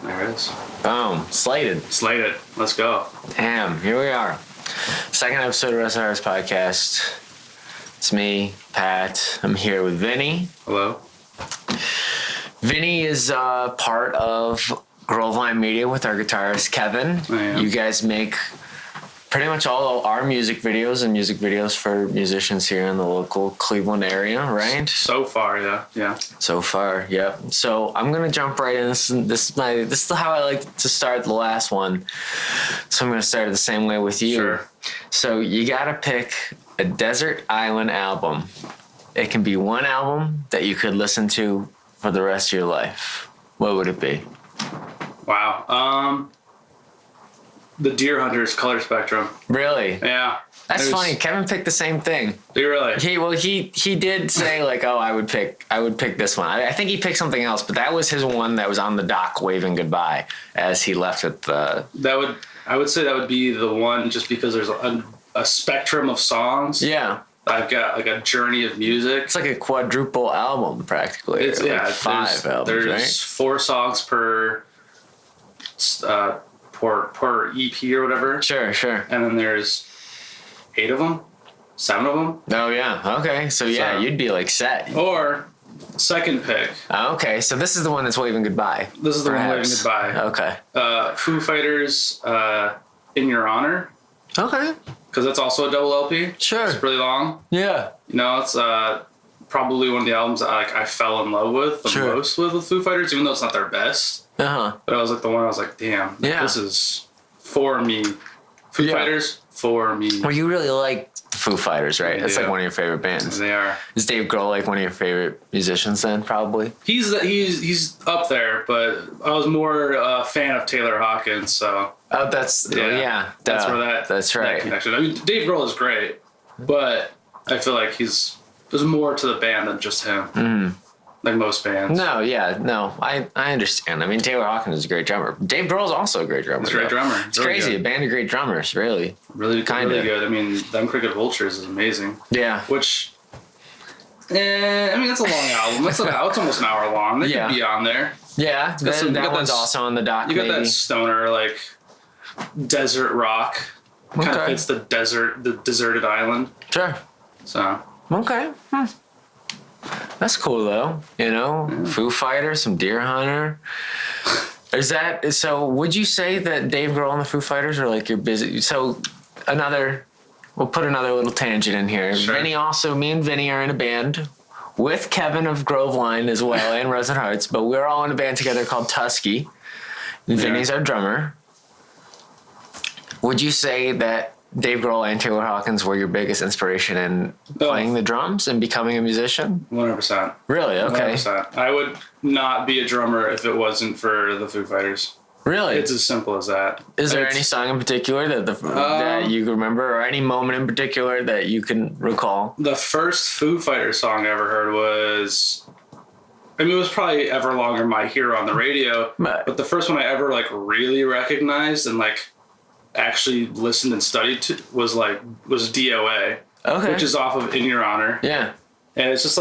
There it is. Boom. Slated. Let's go. Damn, here we are. Second episode of Rest of Hearts podcast. It's me, Pat. I'm here with Vinny. Hello. Vinny is part of Groveline Media with our guitarist, Kevin. I am. You guys make pretty much all of our music videos and music videos for musicians here in the local Cleveland area, right? So far, yeah. So far, yep. So I'm gonna jump right in. This is how I like to start the last one. So I'm gonna start it the same way with you. Sure. So you gotta pick a desert island album. It can be one album that you could listen to for the rest of your life. What would it be? Wow. The Deer Hunter's Color Spectrum. Really? Yeah. That's funny. Kevin picked the same thing. Do you really? He did say like, oh, I would pick this one. I think he picked something else, but that was his one that was on the dock waving goodbye as he left at the. I would say that would be the one just because there's a spectrum of songs. Yeah. I've got like a journey of music. It's like a quadruple album practically. It's like 5 albums, there's right? 4 songs per EP or whatever. Sure. And then there's 8 of them, 7 of them. Oh yeah. Okay. So you'd be like set. Or second pick. Okay. So this is the one that's waving goodbye. This is the one waving goodbye. Okay. Foo Fighters, In Your Honor. Okay. Because that's also a double LP. Sure. It's really long. Yeah. You know, it's probably one of the albums that I fell in love with the most with Foo Fighters, even though it's not their best. Uh-huh. But I was like the one I was like, damn, this is for me. Foo Fighters for me. Well, you really like the Foo Fighters, right? That's like one of your favorite bands. They are. Is Dave Grohl like one of your favorite musicians then, probably? He's up there, but I was more a fan of Taylor Hawkins, so. Oh, that's where that's right. That connection. I mean, Dave Grohl is great, but I feel like there's more to the band than just him. Mm-hmm. Like most bands. I understand. I mean, Taylor Hawkins is a great drummer. Dave Grohl is also a great drummer. He's a great drummer. It's really crazy. Good. A band of great drummers, really. Really good. I mean, Them Crooked Vultures is amazing. Yeah. Which, I mean, that's a long album. It's almost an hour long. They could be on there. Yeah, that one's also on the dock. You got that stoner, like, desert rock. Kind of fits the deserted island. Sure. So. Okay. That's cool though, you know. Foo Fighters, some Deer Hunter. So would you say that Dave Grohl and the Foo Fighters are like your busy? So we'll put another little tangent in here. Sure. Me and Vinny are in a band with Kevin of Groveline as well and Resin Hearts, but we're all in a band together called Tusky. Vinny's our drummer. Would you say that Dave Grohl and Taylor Hawkins were your biggest inspiration in playing the drums and becoming a musician? 100%. Really? Okay. 100%. I would not be a drummer if it wasn't for the Foo Fighters. Really? It's as simple as that. Is there any song in particular that you remember, or any moment in particular that you can recall? The first Foo Fighters song I ever heard was... it was probably Everlong or My Hero on the radio, but the first one I ever really recognized and actually listened and studied to was DOA, which is off of In Your Honor. Yeah. And it's just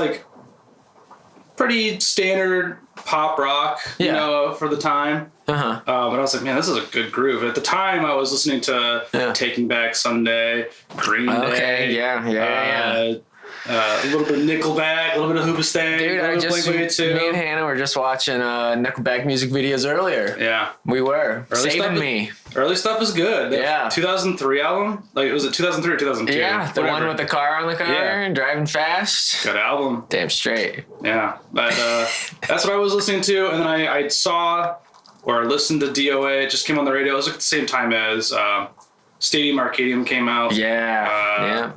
pretty standard pop rock, you know, for the time. Uh-huh. But I was like, man, this is a good groove. At the time, I was listening to Taking Back Sunday, Green Day. Okay, yeah. A little bit of Nickelback, a little bit of Hoobastank. Dude, me and Hannah were just watching Nickelback music videos earlier. Yeah. We were. Early stuff is good. Yeah. 2003 album? Was it 2003 or 2002? Yeah, the one with the car on the car and driving fast. Good album. Damn straight. Yeah. But that's what I was listening to. And then I saw or listened to DOA. It just came on the radio. It was at the same time as Stadium Arcadium came out. Yeah.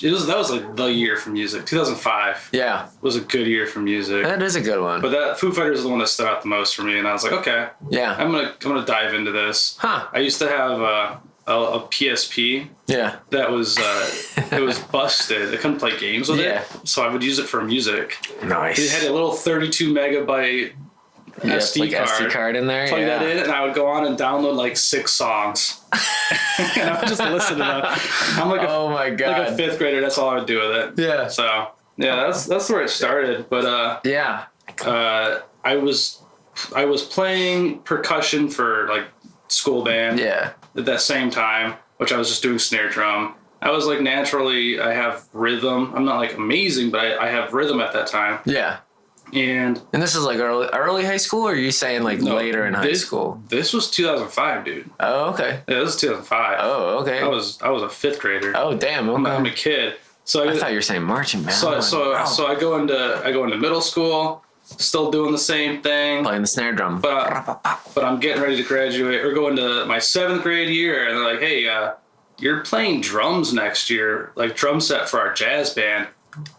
That was the year for music. 2005. Yeah. Was a good year for music. That is a good one. But that Foo Fighters is the one that stood out the most for me, and I was like, okay. Yeah. I'm gonna dive into this. Huh. I used to have a PSP. Yeah. That was it was busted. I couldn't play games with it. So I would use it for music. Nice. It had a little 32 megabyte SD card in there. Plug that in, and I would go on and download 6 songs. And I would just listen to them. I'm oh my god, like a 5th grader. That's all I would do with it. Yeah. So that's where it started. But I was I was playing percussion for like school band. Yeah. At that same time, which I was just doing snare drum. I was like naturally, I have rhythm. I'm not like amazing, but I have rhythm at that time. Yeah. And this is like early high school, or are you saying like later in high school? This was 2005, dude. Oh, okay. Yeah, this was 2005. Oh, okay. I was a fifth grader. Oh, damn. Okay. I'm a kid. So I thought you were saying marching band. So I go into middle school, still doing the same thing, playing the snare drum. But I'm getting ready to graduate or go into my 7th grade year, and they're like, "Hey, you're playing drums next year, like drum set for our jazz band."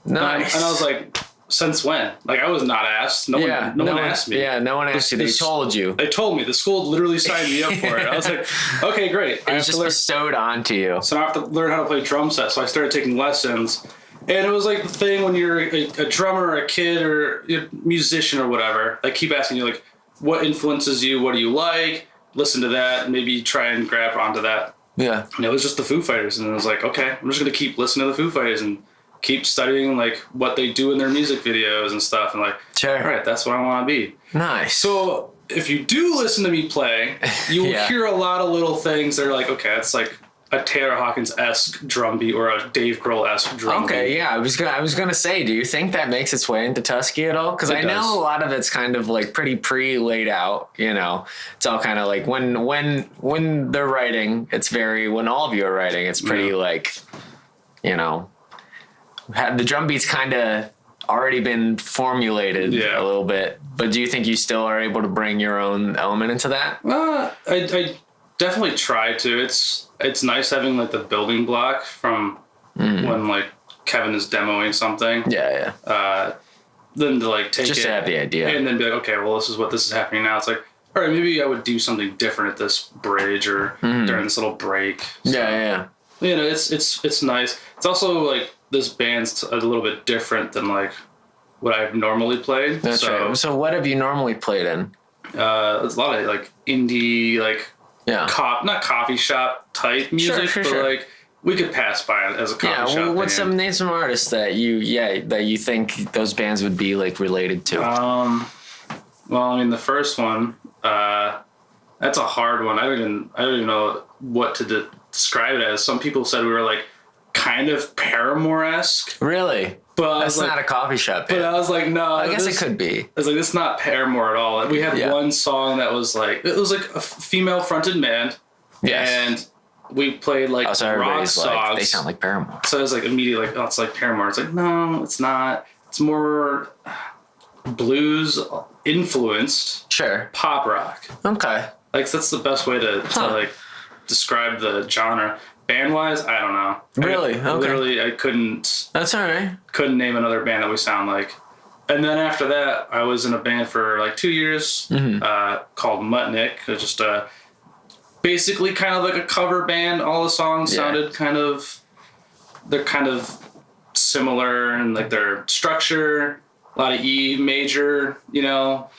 Nice. And I was like, "Since when?" Like I was not asked. No one asked me. Yeah, no one asked you. They told you. They told me. The school literally signed me up for it. I was like, "Okay, great." It was just bestowed onto you. So now I have to learn how to play drum set. So I started taking lessons. And it was like the thing when you're a drummer or a kid or a musician or whatever, they keep asking you like, what influences you? What do you like? Listen to that. Maybe try and grab onto that. Yeah. And it was just the Foo Fighters. And I was like, okay, I'm just going to keep listening to the Foo Fighters and keep studying like what they do in their music videos and stuff. And like, sure. All right, that's what I want to be. Nice. So if you do listen to me play, you will hear a lot of little things that are like, okay, it's like a Taylor Hawkins-esque drum beat or a Dave Grohl-esque drum beat. Okay, yeah. I was gonna say, do you think that makes its way into Tusky at all? Because I know a lot of it's kind of like pretty pre-laid out. You know, it's all kind of like when they're writing, it's very when all of you are writing, it's pretty like, you know, have the drum beats kind of already been formulated a little bit. But do you think you still are able to bring your own element into that? I definitely try to. It's nice having like the building block from when like Kevin is demoing something. Yeah. Then to like take just it to have the idea and then be like, okay, well, this is happening now. It's like, all right, maybe I would do something different at this bridge or during this little break. So, yeah. You know, it's nice. It's also like this band's a little bit different than like what I've normally played. That's right. So what have you normally played in? There's a lot of like indie, like not coffee shop type music, sure. but like we could pass by it as a coffee shop. What's name some artists that you think those bands would be like related to? Well, I mean the first one, that's a hard one. I don't even know what to describe it as. Some people said we were like kind of Paramore-esque. Really? But that's not a coffee shop band. But I was like, no. I guess it could be. I was like, it's not Paramore at all. We had one song that was like, it was like a female-fronted band. Yes. And we played like rock songs. Like, they sound like Paramore. So I was like immediately like, oh, it's like Paramore. It's like, no, it's not. It's more blues influenced. Sure. Pop rock. Okay. Like that's the best way to like describe the genre. Band-wise, I don't know. Really? Okay. Literally, I couldn't... That's all right. Couldn't name another band that we sound like. And then after that, I was in a band for like 2 years called Muttnik. It was just basically kind of like a cover band. All the songs sounded kind of... They're kind of similar in like their structure. A lot of E major, you know,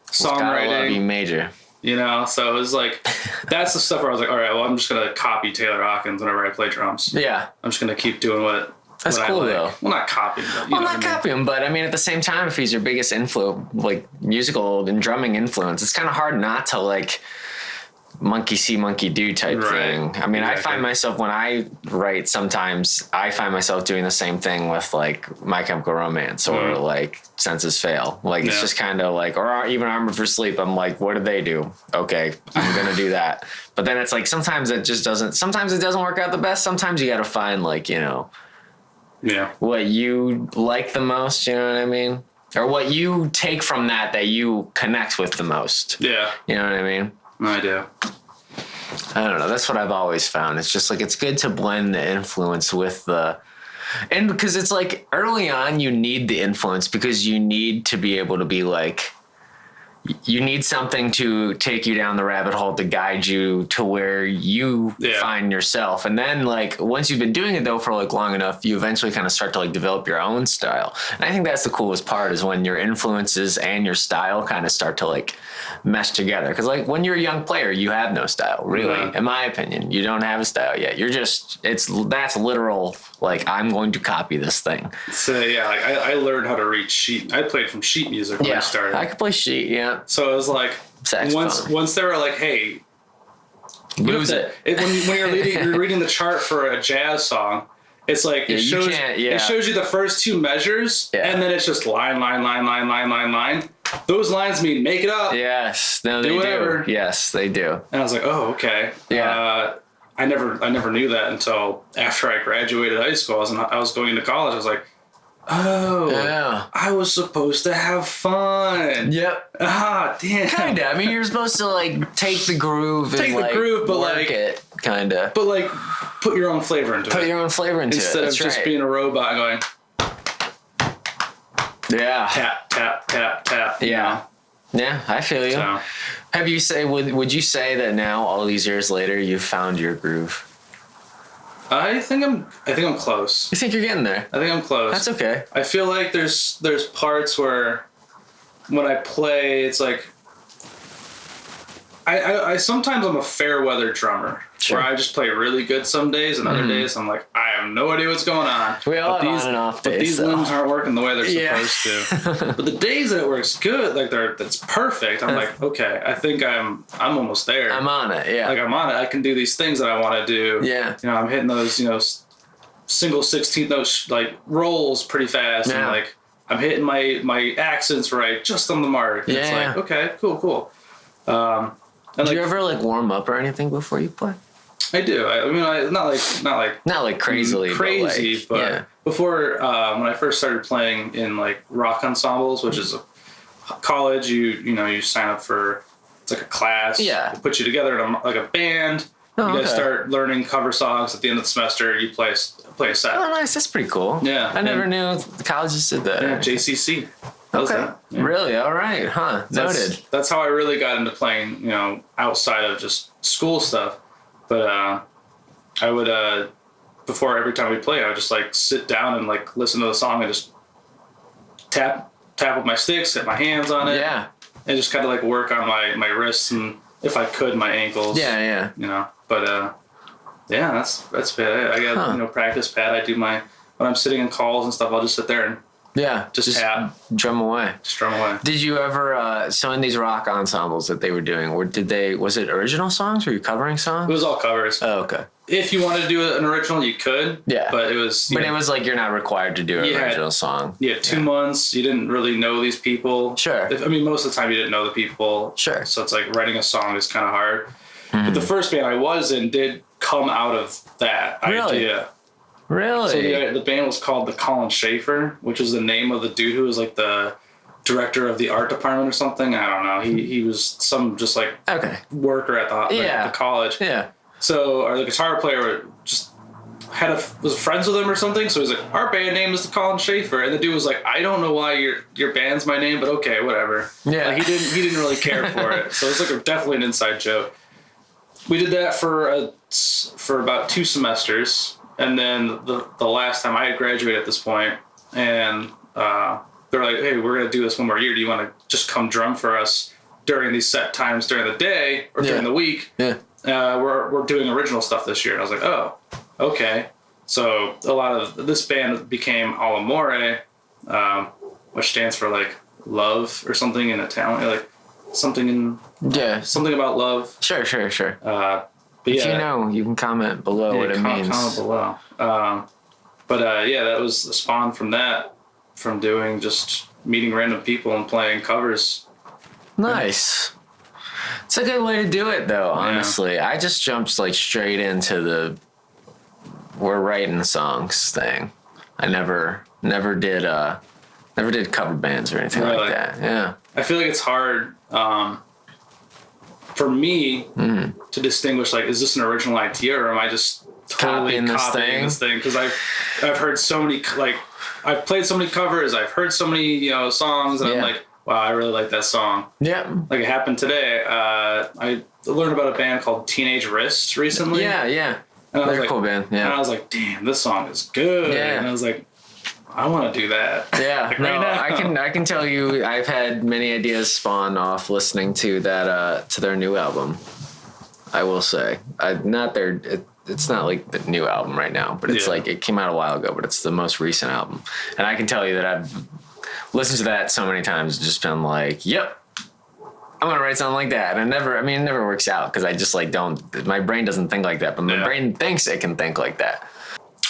songwriting. Got a lot of E major. You know, so it was like, that's the stuff where I was like, all right, well, I'm just going to copy Taylor Hawkins whenever I play drums. Yeah. I'm just going to keep doing what That's cool, though. Well, not copying, but not copying, but I mean, at the same time, if he's your biggest like musical and drumming influence, it's kind of hard not to like monkey see, monkey do type thing. I mean, I find myself when I write, sometimes I find myself doing the same thing with like My Chemical Romance or like Senses Fail. Like it's just kind of like, or even Armor for Sleep. I'm like, what did they do? Okay, I'm gonna do that. But then it's like sometimes it doesn't work out the best. Sometimes you got to find like, you know, what you like the most. You know what I mean? Or what you take from that you connect with the most. Yeah. You know what I mean? I do. I don't know. That's what I've always found. It's just like, it's good to blend the influence with and because it's like early on, you need the influence because you need to be able to be like, you need something to take you down the rabbit hole to guide you to where you find yourself. And then like, once you've been doing it though for like long enough, you eventually kind of start to like develop your own style. And I think that's the coolest part is when your influences and your style kind of start to like mesh together. Cause like when you're a young player, you have no style really, in my opinion. You don't have a style yet. You're just, that's literal. Like I'm going to copy this thing. So like I learned how to read sheet. I played from sheet music when I started. I could play sheet, Yeah. So it was like Saxophone. once they were like, hey, Lose it. When you're reading the chart for a jazz song, it's like it shows you the first two measures, and then it's just line. Those lines mean make it up. Yes. No, they do. Yes, they do. And I was like, oh, okay. Yeah. I never knew that until after I graduated high school. I was going into college. I was like, oh, yeah. I was supposed to have fun. Yep. Ah, damn. Kinda. I mean, you're supposed to like take the groove and but work like it, kinda. But like, put your own flavor into it. Put your own flavor into instead it. Instead of just being a robot going. Yeah. Tap tap tap tap. Yeah. Yeah, I feel you. So. Would you say that now, all these years later, you've found your groove? I think I'm close. You think you're getting there? I think I'm close. That's okay. I feel like there's parts where when I play, it's like I sometimes I'm a fair weather drummer. Sure. Where I just play really good some days, and other days I'm like, I have no idea what's going on. We all have on and off days. But these limbs aren't working the way they're supposed to. But the days that it works good, like that's perfect. I'm like, okay, I think I'm almost there. I'm on it. Yeah. Like I'm on it. I can do these things that I want to do. Yeah. You know, I'm hitting those single 16th note like rolls pretty fast, and like I'm hitting my accents right, just on the mark. Yeah. It's like, okay, cool. Do you ever like warm up or anything before you play? I do. I mean, not like crazily, but before when I first started playing in like rock ensembles, which is a college, you sign up for, it's like a class. Yeah. They put you together in like a band. You guys start learning cover songs at the end of the semester. You play a set. Oh, nice. That's pretty cool. Yeah. I never knew the colleges did that. Yeah, JCC. Okay. Yeah. Really? All right. Huh. Noted. That's how I really got into playing, outside of just school stuff. But I would, before every time we play, I would just like sit down and like listen to the song and just tap with my sticks, hit my hands on it. Yeah. And just kind of like work on my wrists and, if I could, my ankles. Yeah. But that's bad. I got practice pad. I do when I'm sitting in calls and stuff, I'll just sit there and just tap, drum away. Just drum away. Did you ever so in these rock ensembles that they were doing, was it original songs? Were you covering songs? It was all covers. Oh, okay. If you wanted to do an original, you could. Yeah. But it was. But it was like you're not required to do an original song. Yeah, 2 months. You didn't really know these people. Sure. Most of the time you didn't know the people. Sure. So it's like writing a song is kind of hard. Mm-hmm. But the first band I was in did come out of that idea. Really? So the band was called the Colin Schaefer, which was the name of the dude who was like the director of the art department or something. I don't know. He was some just like worker at the college. Yeah. So the guitar player just was friends with him or something. So he's like, our band name is the Colin Schaefer, and the dude was like, I don't know why your band's my name, but okay, whatever. Yeah. Like, he didn't really care for it. So it's like definitely an inside joke. We did that for about 2 semesters. And then the last time I had graduated at this point, and they're like, hey, we're going to do this one more year. Do you want to just come drum for us during these set times during the day or during the week? Yeah. We're doing original stuff this year. And I was like, oh, okay. So a lot of this band became All Amore, which stands for like love or something in Italian, like something about love. Sure. But if you know, you can comment below what it means. Comment below. That was the spawn from doing just meeting random people and playing covers. Nice. It's a good way to do it, though. Honestly, I just jumped like straight into we're writing songs thing. I never did cover bands or anything like that. Yeah. I feel like it's hard. For me to distinguish, like, is this an original idea or am I just totally copying this thing? Because I've heard so many, like, I've played so many covers, I've heard so many songs, and I'm like, wow, I really like that song. Yeah. Like it happened today. I learned about a band called Teenage Wrist recently. Yeah. And they're a cool band. Yeah. And I was like, damn, this song is good. Yeah. And I was like, I want to do that. Yeah, like right now. I can tell you, I've had many ideas spawn off listening to that to their new album. I will say, it's not like the new album right now, but it's like it came out a while ago, but it's the most recent album, and I can tell you that I've listened to that so many times, just been like, yep, I'm gonna write something like that, and it never works out because I just like don't. My brain doesn't think like that, but my brain thinks it can think like that.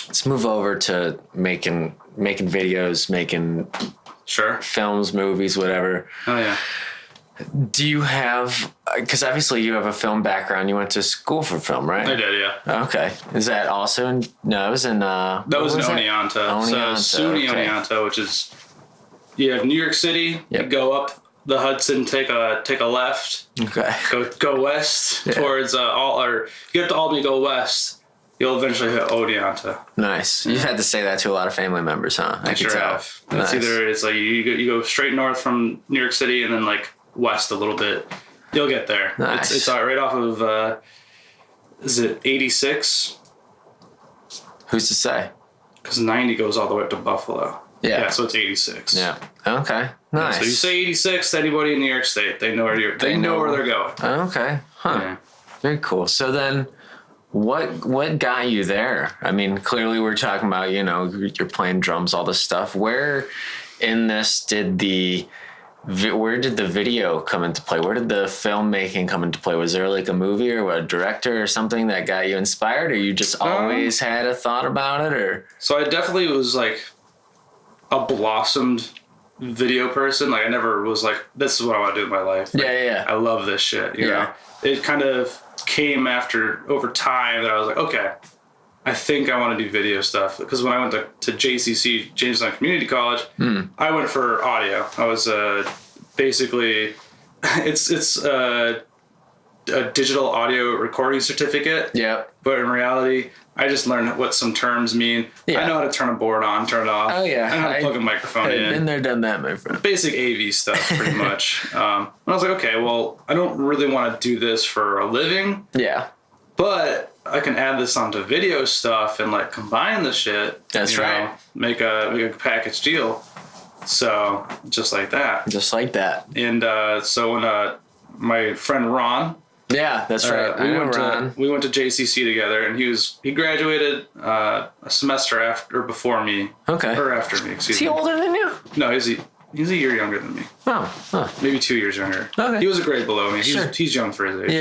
Let's move over to making videos, making films, movies, whatever. Oh yeah. Do you have? Because obviously you have a film background. You went to school for film, right? I did, yeah. Okay. Is that also in? No, it was in. That was in Oneonta. So SUNY Oneonta, which is you have New York City. Yep. You go up the Hudson, take a left. Okay. Go west towards you get to Albany, go west. You'll eventually hit Oneonta. Nice. You've had to say that to a lot of family members, huh? I sure have. Nice. It's like you go straight north from New York City and then like west a little bit. You'll get there. Nice. It's right off of is it 86? Who's to say? Because 90 goes all the way up to Buffalo. Yeah, so it's 86. Yeah. Okay. Nice. So you say 86 to anybody in New York State, they know where they know where they're going. Okay. Huh. Yeah. Very cool. So then what got you there? I mean, clearly we're talking about, you're playing drums, all this stuff. Where in this where did the video come into play? Where did the filmmaking come into play? Was there like a movie or a director or something that got you inspired, or you just always had a thought about it? Or so I definitely was like a blossomed video person. Like I never was like, this is what I want to do in my life. Like, yeah. I love this shit. You know? It kind of came over time that I was like, okay, I think I want to do video stuff. Because when I went to JCC, Jamestown Community College, I went for audio. I was basically, it's a digital audio recording certificate. Yeah. But in reality, I just learned what some terms mean. Yeah. I know how to turn a board on, turn it off. Oh, yeah. I know how to plug a microphone in. Been there, done that, my friend. Basic AV stuff, pretty much. And I was like, okay, well, I don't really want to do this for a living. Yeah. But I can add this onto video stuff and, like, combine the shit. That's right. Make a package deal. So, just like that. Just like that. And so when my friend Ron... Yeah, that's right. We went to JCC together, and he graduated a semester before me. Okay. Or after me, excuse me. Is he older than you? No, he's a year younger than me. Oh. Huh. Maybe 2 years younger. Okay. He was a grade below me. Sure. He's young for his age.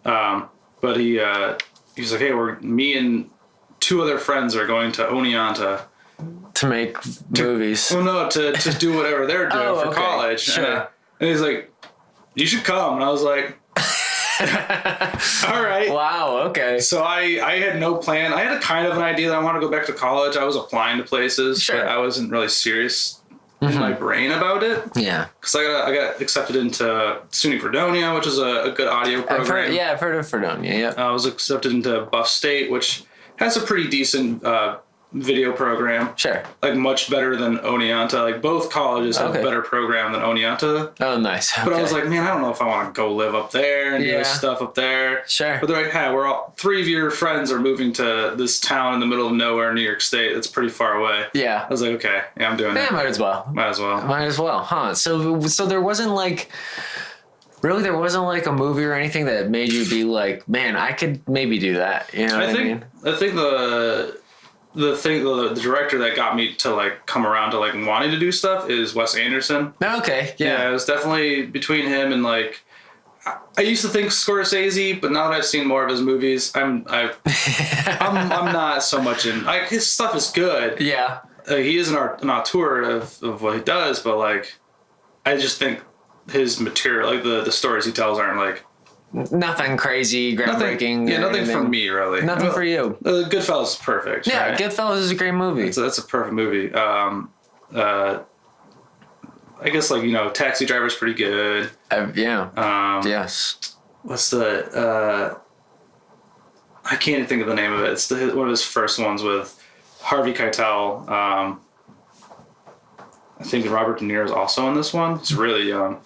Yeah. But he's like, hey, me and two other friends are going to Oneonta. To make movies. Well, no, to do whatever they're doing for college. Sure. And he's like, you should come. And I was like... All right. Wow. Okay. So I had no plan. I had a kind of an idea that I wanted to go back to college. I was applying to places, but I wasn't really serious in my brain about it. Yeah. Because I got accepted into SUNY Fredonia, which is a good audio program. I've heard of Fredonia. Yeah. I was accepted into Buff State, which has a pretty decent video program. Sure. Like much better than Oneonta. Like both colleges have a better program than Oneonta. Oh, nice. Okay. But I was like, man, I don't know if I want to go live up there and do this stuff up there. Sure. But they're like, hey, three of your friends are moving to this town in the middle of nowhere, New York State. It's pretty far away. Yeah. I was like, okay, I'm doing it. Might as well. Might as well, huh? So there wasn't like... Really, there wasn't like a movie or anything that made you be like, man, I could maybe do that. You know what I mean? I think the director that got me to like come around to like wanting to do stuff is Wes Anderson. Okay. Yeah. It was definitely between him and like I used to think Scorsese, but now that I've seen more of his movies, I'm not so much in. Like his stuff is good. Yeah. He is an auteur of what he does, but like I just think his material, like the stories he tells, aren't like. Nothing crazy, groundbreaking. Nothing for me, really. Nothing for you. Goodfellas is perfect. Yeah, right? Goodfellas is a great movie. That's a perfect movie. I guess Taxi Driver's pretty good. Yeah. Yes. What's the? I can't even think of the name of it. It's one of his first ones with Harvey Keitel. I think Robert De Niro is also in this one. He's really young.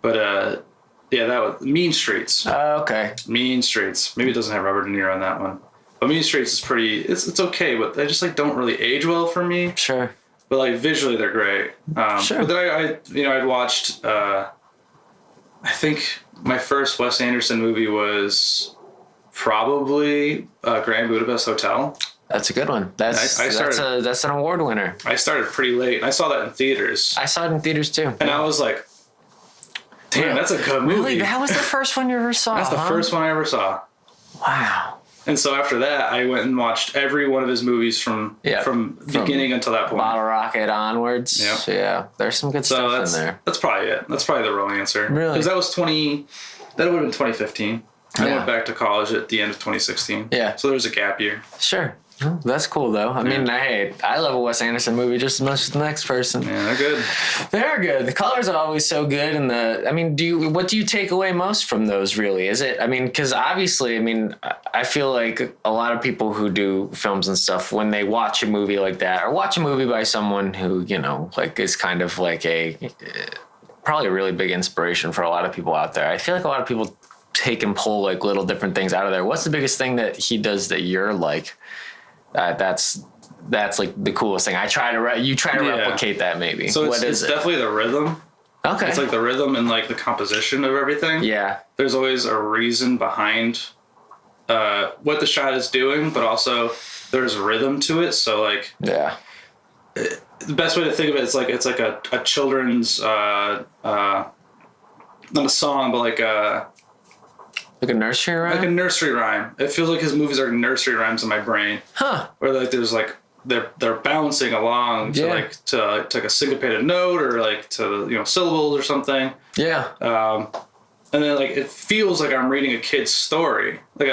But yeah, that was Mean Streets. Okay. Mean Streets. Maybe it doesn't have Robert De Niro on that one. But Mean Streets is pretty. It's okay, but they just don't really age well for me. Sure. But visually they're great. Sure. But then I'd watched. I think my first Wes Anderson movie was probably Grand Budapest Hotel. That's a good one. That's an award winner. I started pretty late. I saw that in theaters. I saw it in theaters too. And I was like, Damn, that's a good movie. Really? That was the first one you ever saw? That's the first one I ever saw. Wow. And so after that, I went and watched every one of his movies from beginning until that point. Bottle Rocket onwards. Yep. So yeah, there's some good stuff in there. That's probably it. That's probably the wrong answer. Really? Because that would have been 2015. I went back to college at the end of 2016. Yeah. So there was a gap year. Sure. Well, that's cool though. I mean, hey, I love a Wes Anderson movie just as much as the next person. Yeah, they're good. They're good. The colors are always so good, and what do you take away most from those? Really, is it? I mean, because obviously, I feel like a lot of people who do films and stuff, when they watch a movie like that, or watch a movie by someone who is kind of like probably a really big inspiration for a lot of people out there. I feel like a lot of people take and pull like little different things out of there. What's the biggest thing that he does that you're like? That's like the coolest thing. You try to replicate that maybe. So it's definitely the rhythm. Okay. It's like the rhythm and like the composition of everything. Yeah. There's always a reason behind what the shot is doing, but also there's rhythm to it. So like the best way to think of it is like it's like a children's not a song, but like a nursery rhyme? Like a nursery rhyme. It feels like his movies are nursery rhymes in my brain. Huh. Where like there's like they're bouncing along to like a syncopated note or like to syllables or something. Yeah. And then like it feels like I'm reading a kid's story. Like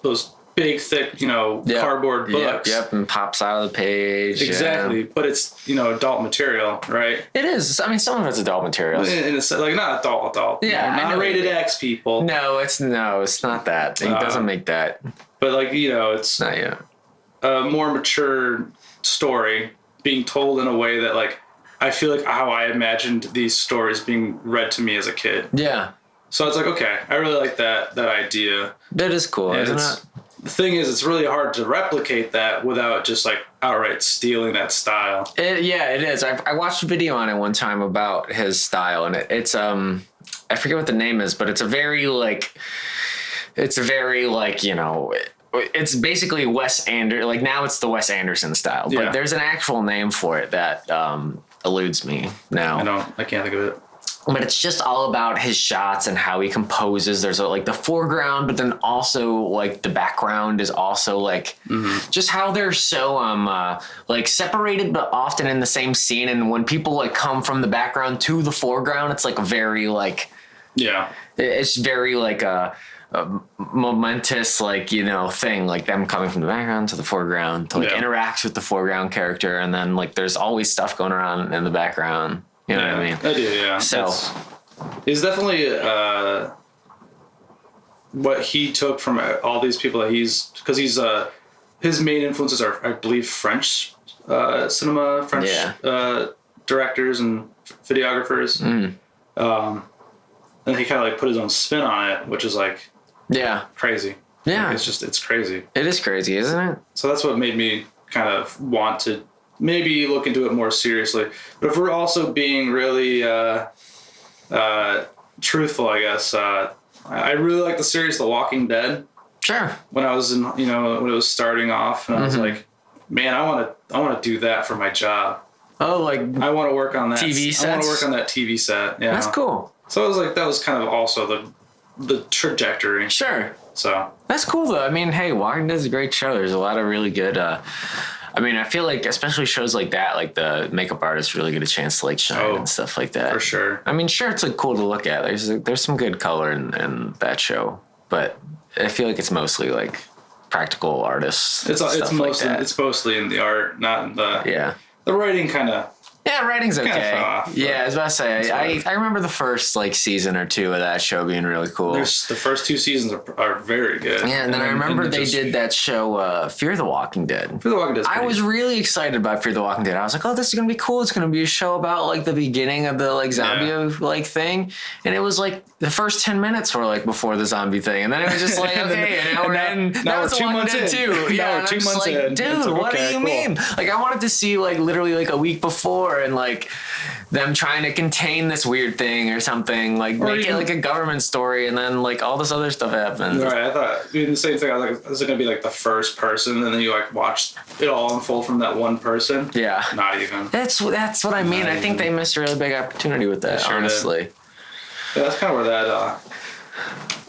those big thick, cardboard books. Yep, and pops out of the page. Exactly. Yeah. But it's, adult material, right? It is. I mean, some of it's adult material. And it's like not adult. Yeah. Not rated X people. No, it's not that. It doesn't make that. But like, it's not yet. A more mature story being told in a way that like I feel like how I imagined these stories being read to me as a kid. Yeah. So it's like, okay, I really like that idea. That is cool, isn't it? The thing is, it's really hard to replicate that without just like outright stealing that style. It is. I watched a video on it one time about his style, and it's I forget what the name is, but it's basically Wes Anderson. Like now, it's the Wes Anderson style. Yeah. But there's an actual name for it that eludes me now. I can't think of it. But it's just all about his shots and how he composes. There's like the foreground, but then also like the background is also like just how they're so like separated, but often in the same scene. And when people like come from the background to the foreground, it's like very like it's very like a momentous like thing, like them coming from the background to the foreground to like interact with the foreground character, and then like there's always stuff going on in the background. You know what I mean? I do, yeah. So it's definitely what he took from all these people that because his main influences are, I believe, French cinema, French directors and videographers. And he kind of like put his own spin on it, which is like crazy. Yeah. Like, it's crazy. It is crazy, isn't it? So that's what made me kind of want to maybe look into it more seriously. But if we're also being really truthful, I guess, I really like the series The Walking Dead. Sure. When I was when it was starting off, and I was like, man, I want to do that for my job. Oh, like I want to work on that TV sets? I want to work on that TV set. Yeah. That's cool. So it was like that was kind of also the trajectory. Sure. So that's cool though. I mean, hey, Walking Dead is a great show. There's a lot of really good I feel like especially shows like that, like the makeup artists really get a chance to like shine and stuff like that. For sure. Sure, it's like cool to look at. There's some good color in that show, but I feel like it's mostly like practical artists. It's mostly in the art, not in the the writing kind of. Yeah, writing's okay. Off, I was about to say, I remember the first like season or two of that show being really cool. The first two seasons are very good. Yeah, and then I remember they did that show, Fear the Walking Dead. Fear the Walking Dead. I was really excited about Fear the Walking Dead. I was like, oh, this is gonna be cool. It's gonna be a show about like the beginning of the like zombie like thing, and it was like the first 10 minutes were like before the zombie thing, and then it was just like okay, and now we're in. Now we're 2 months in. Too. Yeah, we're 2 months in. Dude, what do you mean? Like I wanted to see like literally like a week before and like them trying to contain this weird thing or something, like make it like a government story, and then like all this other stuff happens. Right, I thought the same thing. I was like, is it gonna be like the first person, and then you like watch it all unfold from that one person? Yeah, not even. That's what I mean. I think they missed a really big opportunity with that. Honestly. Yeah, that's kind of where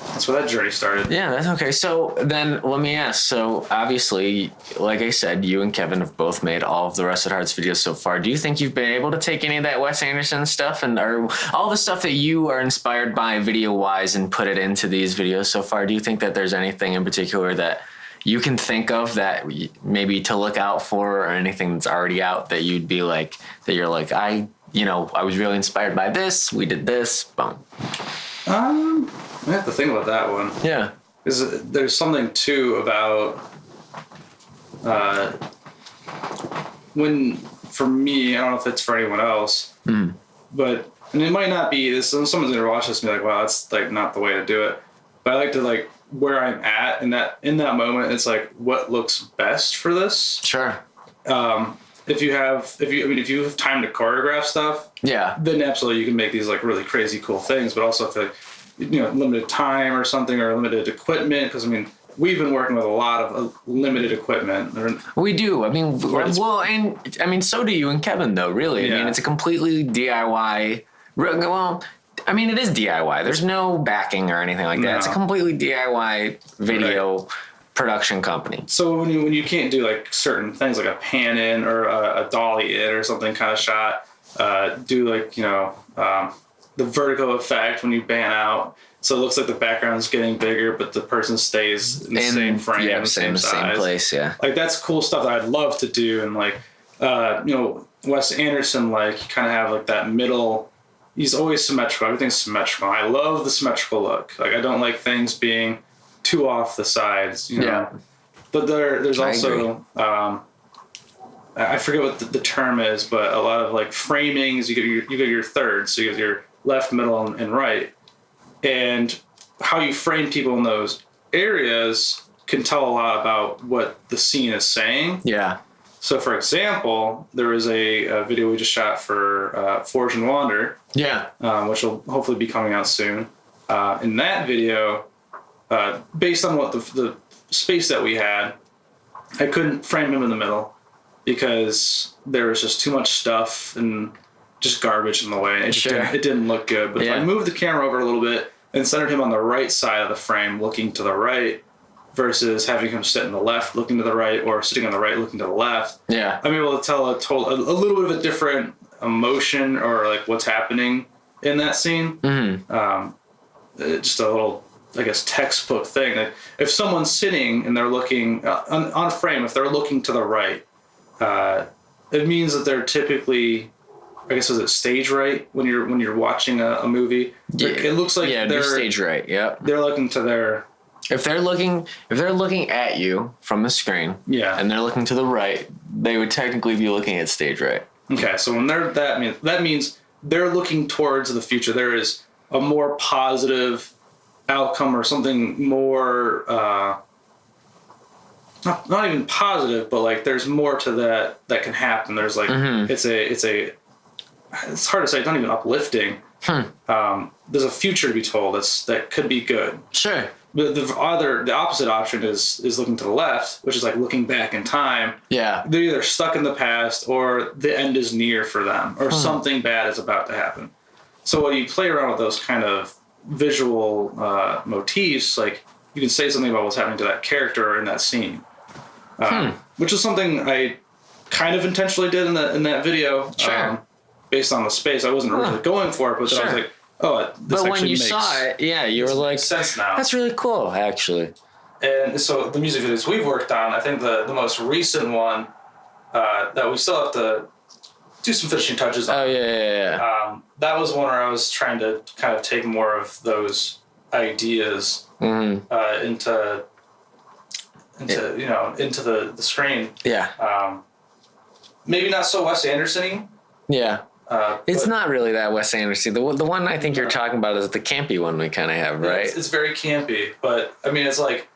that's where that journey started. Yeah, that's okay. So then let me ask. So obviously, like I said, you and Kevin have both made all of the Rusted Hearts videos so far. Do you think you've been able to take any of that Wes Anderson stuff or all the stuff that you are inspired by video-wise and put it into these videos so far? Do you think that there's anything in particular that you can think of that maybe to look out for, or anything that's already out that you'd be like, that you're like, I was really inspired by this. We did this. Boom. I have to think about that one. Yeah. There's something too about when, for me, I don't know if it's for anyone else, but, and it might not be this, someone's gonna watch this and be like, wow, that's like not the way to do it. But I like to like where I'm at in that moment, it's like what looks best for this. Sure. If you have time to choreograph stuff, yeah, then absolutely you can make these like really crazy cool things, but also if limited time or something, or limited equipment, because I mean we've been working with a lot of limited equipment. We do. I mean, so do you and Kevin though. Really, I mean, it's a completely DIY. Well, I mean, it is DIY. There's no backing or anything like that. No. It's a completely DIY video production company. So when you can't do like certain things like a pan in or a dolly in or something kind of shot, do like the vertical effect when you ban out, so it looks like the background's getting bigger, but the person stays in the same frame, same size, same place. Yeah, like that's cool stuff that I'd love to do. And like Wes Anderson, like you kind of have like that middle. He's always symmetrical. Everything's symmetrical. I love the symmetrical look. Like I don't like things being too off the sides. Yeah. But there's also I forget what the term is, but a lot of like framings. You get your thirds. So you get your left, middle, and right, and how you frame people in those areas can tell a lot about what the scene is saying. Yeah. So, for example, there was a video we just shot for Forge and Wander. Yeah. Which will hopefully be coming out soon. In that video, based on what the space that we had, I couldn't frame him in the middle because there was just too much stuff and just garbage in the way. It didn't look good. But if I moved the camera over a little bit and centered him on the right side of the frame, looking to the right, versus having him sit in the left, looking to the right, or sitting on the right, looking to the left. Yeah, I'm able to tell a little bit of a different emotion or like what's happening in that scene. Mm-hmm. Just a little, I guess, textbook thing. Like if someone's sitting and they're looking on a frame, if they're looking to the right, it means that they're typically, I guess, is it stage right when you're watching a movie? Yeah. It looks like they're stage right. Yeah, they're looking to their. If they're looking at you from the screen, and they're looking to the right, they would technically be looking at stage right. Okay, so when that means they're looking towards the future. There is a more positive outcome or something more, not even positive, but like there's more to that can happen. There's like it's hard to say. It's not even uplifting. There's a future to be told that could be good. Sure. But the opposite option is looking to the left, which is like looking back in time. Yeah. They're either stuck in the past or the end is near for them or something bad is about to happen. So when you play around with those kind of visual motifs, like you can say something about what's happening to that character in that scene, which is something I kind of intentionally did in that video. Sure. Based on the space. I wasn't really going for it, but then I was like, oh, this but actually when you saw it, you were like, sense now. That's really cool, actually. And so the music videos we've worked on, I think the most recent one that we still have to do some finishing touches on. Oh, yeah. That was one where I was trying to kind of take more of those ideas into the screen. Yeah. Maybe not so Wes Anderson-y. Yeah. It's not really that Wes Anderson. The one I think you're talking about is the campy one we kind of have, right? It's very campy, but I mean, it's like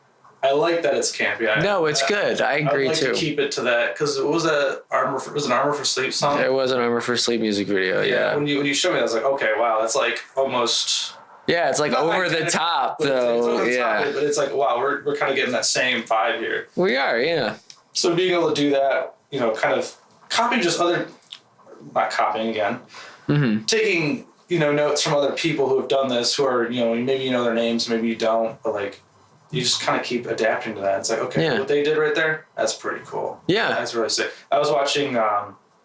I like that it's campy. It's good. I agree I'd like too. To keep it to that because it was an Armor for Sleep song. It was an Armor for Sleep music video. Yeah. When you showed me, I was like, okay, wow, that's like almost. Yeah, it's like over the top, though. But it's like, wow, we're kind of getting that same vibe here. We are, yeah. So being able to do that, kind of copying just other. Not copying again. Mm-hmm. Taking notes from other people who have done this, who are, maybe you know their names, maybe you don't, but like, you just kind of keep adapting to that. It's like, okay, what they did right there, that's pretty cool. Yeah. That's really sick. I was watching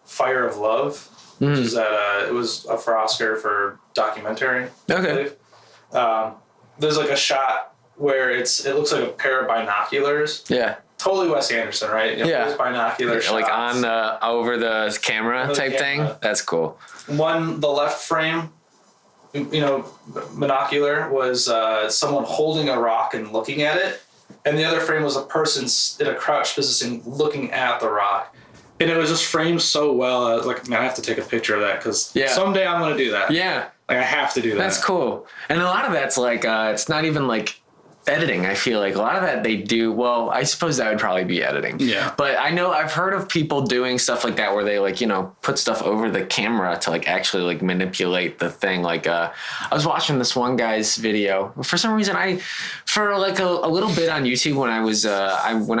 Fire of Love, which is it was up for Oscar for documentary. Okay. I believe. There's like a shot where it looks like a pair of binoculars. Yeah. Totally Wes Anderson, right? Those binocular shots. Like on over the camera type thing. That's cool. The left frame, binocular was someone holding a rock and looking at it, and the other frame was a person in a crouched position looking at the rock. And it was just framed so well. I was like, man, I have to take a picture of that because someday I'm going to do that. Yeah. Like, I have to do that. That's cool. And a lot of that's like, it's not even like editing. I feel like a lot of that they do. Well, I suppose that would probably be editing. Yeah. But I know I've heard of people doing stuff like that where they like, put stuff over the camera to like actually like manipulate the thing. Like, I was watching this one guy's video. For some reason, for like a little bit on YouTube when I